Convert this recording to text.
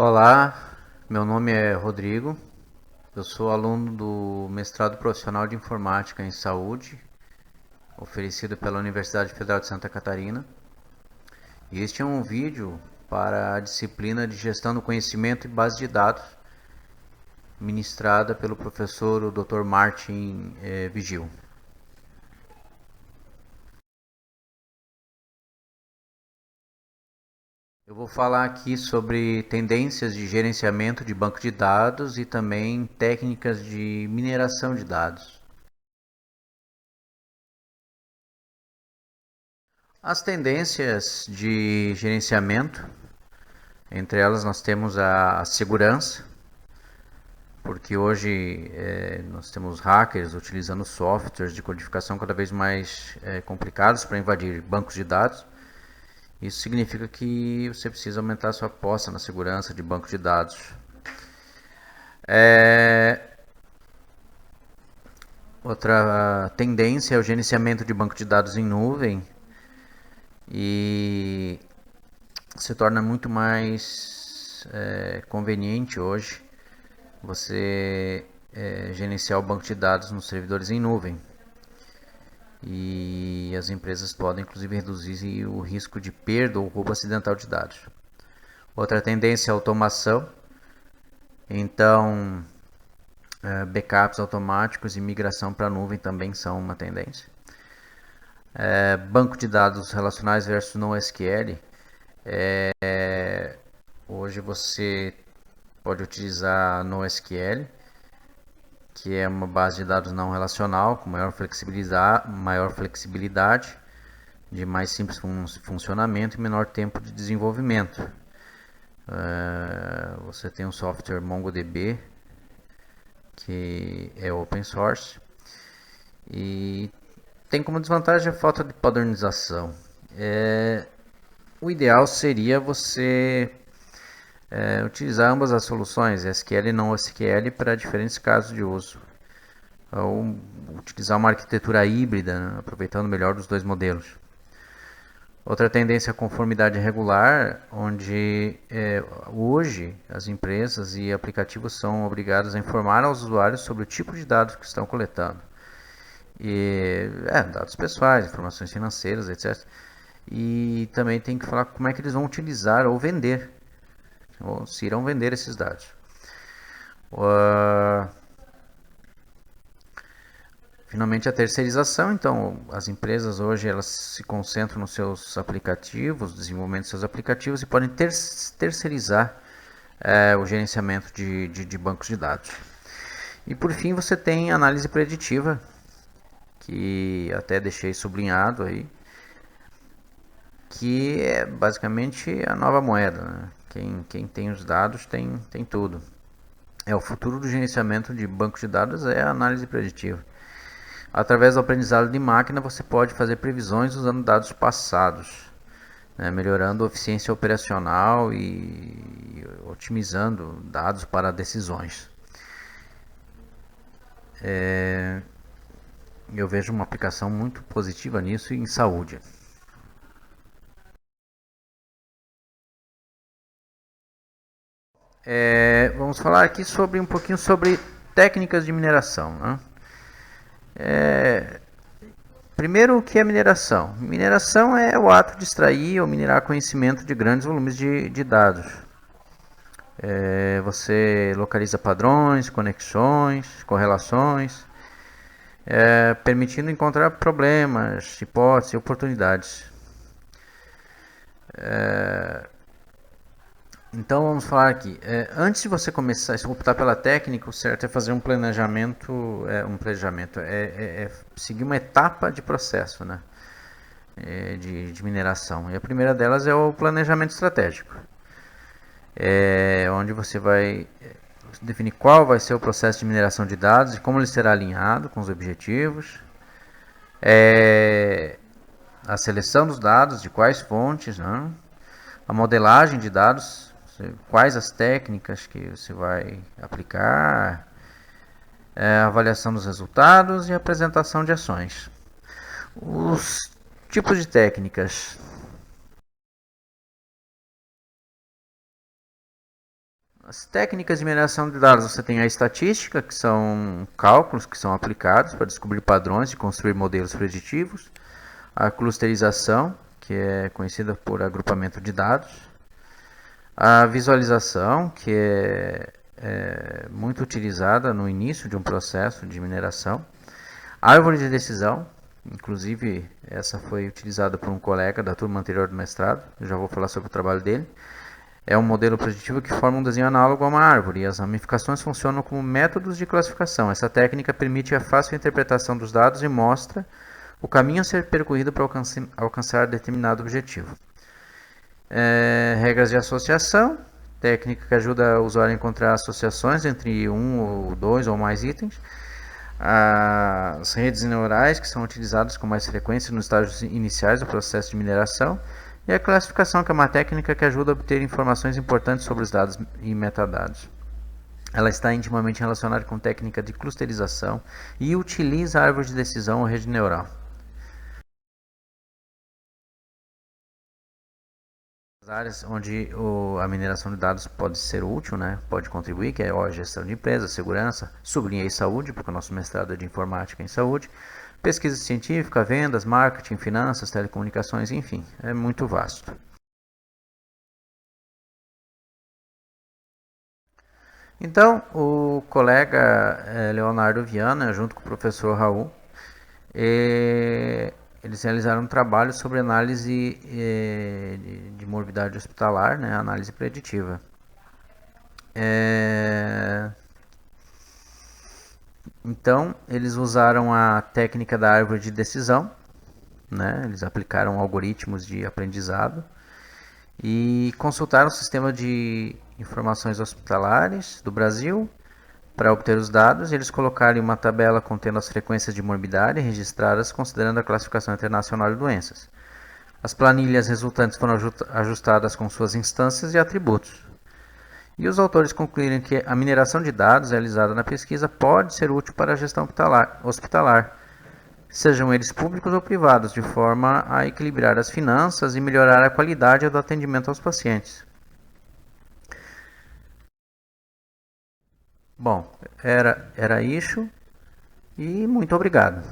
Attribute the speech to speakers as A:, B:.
A: Olá, meu nome é Rodrigo, eu sou aluno do mestrado profissional de informática em saúde, oferecido pela Universidade Federal de Santa Catarina. E este é um vídeo para a disciplina de gestão do conhecimento e base de dados, ministrada pelo professor o Dr. Martin Vigil. Eu vou falar aqui sobre tendências de gerenciamento de banco de dados e também técnicas de mineração de dados. As tendências de gerenciamento, entre elas nós temos a segurança, porque hoje nós temos hackers utilizando softwares de codificação cada vez mais complicados para invadir bancos de dados. Isso significa que você precisa aumentar a sua aposta na segurança de bancos de dados. Outra tendência é o gerenciamento de banco de dados em nuvem, e se torna muito mais conveniente hoje você gerenciar o banco de dados nos servidores em nuvem. E as empresas podem inclusive reduzir o risco de perda ou roubo acidental de dados. Outra tendência é a automação. Então, backups automáticos e migração para a nuvem também são uma tendência. Banco de dados relacionais versus NoSQL. Hoje você pode utilizar NoSQL, que é uma base de dados não relacional com maior flexibilidade, de mais simples funcionamento e menor tempo de desenvolvimento. Você tem um software MongoDB, que é open source, e tem como desvantagem a falta de padronização. O ideal seria você utilizar ambas as soluções, SQL e NoSQL, para diferentes casos de uso. Ou utilizar uma arquitetura híbrida, né, aproveitando o melhor dos dois modelos. Outra tendência é a conformidade regular, onde hoje as empresas e aplicativos são obrigados a informar aos usuários sobre o tipo de dados que estão coletando. Dados pessoais, informações financeiras, etc. E também tem que falar como é que eles vão utilizar ou vender, ou se irão vender esses dados. Finalmente, a terceirização. Então, as empresas hoje elas se concentram nos seus aplicativos, desenvolvimento dos seus aplicativos, e podem terceirizar o gerenciamento de bancos de dados. E por fim, você tem análise preditiva, que até deixei sublinhado aí, que é basicamente a nova moeda, né? Quem tem os dados tem tudo. O futuro do gerenciamento de bancos de dados é a análise preditiva. Através do aprendizado de máquina, você pode fazer previsões usando dados passados, né, melhorando a eficiência operacional e otimizando dados para decisões. Eu vejo uma aplicação muito positiva nisso em saúde. Vamos falar aqui um pouquinho sobre técnicas de mineração, né? Primeiro, o que é mineração? Mineração é o ato de extrair ou minerar conhecimento de grandes volumes de dados. Você localiza padrões, conexões, correlações, permitindo encontrar problemas, hipóteses e oportunidades. Então vamos falar aqui. Antes de você começar a optar pela técnica, o certo é fazer um planejamento, seguir uma etapa de processo, né, de mineração. E a primeira delas é o planejamento estratégico, onde você vai definir qual vai ser o processo de mineração de dados e como ele será alinhado com os objetivos, a seleção dos dados, de quais fontes, né, a modelagem de dados, quais as técnicas que você vai aplicar, a avaliação dos resultados e a apresentação de ações. Os tipos de técnicas. As técnicas de mineração de dados, você tem a estatística, que são cálculos que são aplicados para descobrir padrões e construir modelos preditivos. A clusterização, que é conhecida por agrupamento de dados. A visualização, que é muito utilizada no início de um processo de mineração. A árvore de decisão, inclusive essa foi utilizada por um colega da turma anterior do mestrado, eu já vou falar sobre o trabalho dele. É um modelo preditivo que forma um desenho análogo a uma árvore, e as ramificações funcionam como métodos de classificação. Essa técnica permite a fácil interpretação dos dados e mostra o caminho a ser percorrido para alcançar determinado objetivo. Regras de associação, técnica que ajuda o usuário a encontrar associações entre um ou dois ou mais itens. As redes neurais, que são utilizadas com mais frequência nos estágios iniciais do processo de mineração. E a classificação, que é uma técnica que ajuda a obter informações importantes sobre os dados e metadados. Ela está intimamente relacionada com técnica de clusterização e utiliza a árvore de decisão ou rede neural. As áreas onde a mineração de dados pode ser útil, né, pode contribuir, que é a gestão de empresas, segurança, sublinhei saúde, porque o nosso mestrado é de informática em saúde, pesquisa científica, vendas, marketing, finanças, telecomunicações, enfim, é muito vasto. Então, o colega Leonardo Viana, junto com o professor Raul, eles realizaram um trabalho sobre análise de morbidade hospitalar, né, análise preditiva. Então, eles usaram a técnica da árvore de decisão, né, eles aplicaram algoritmos de aprendizado e consultaram o sistema de informações hospitalares do Brasil para obter os dados. Eles colocaram em uma tabela contendo as frequências de morbidade registradas considerando a classificação internacional de doenças. As planilhas resultantes foram ajustadas com suas instâncias e atributos. E os autores concluíram que a mineração de dados realizada na pesquisa pode ser útil para a gestão hospitalar, sejam eles públicos ou privados, de forma a equilibrar as finanças e melhorar a qualidade do atendimento aos pacientes. Bom, era isso e muito obrigado.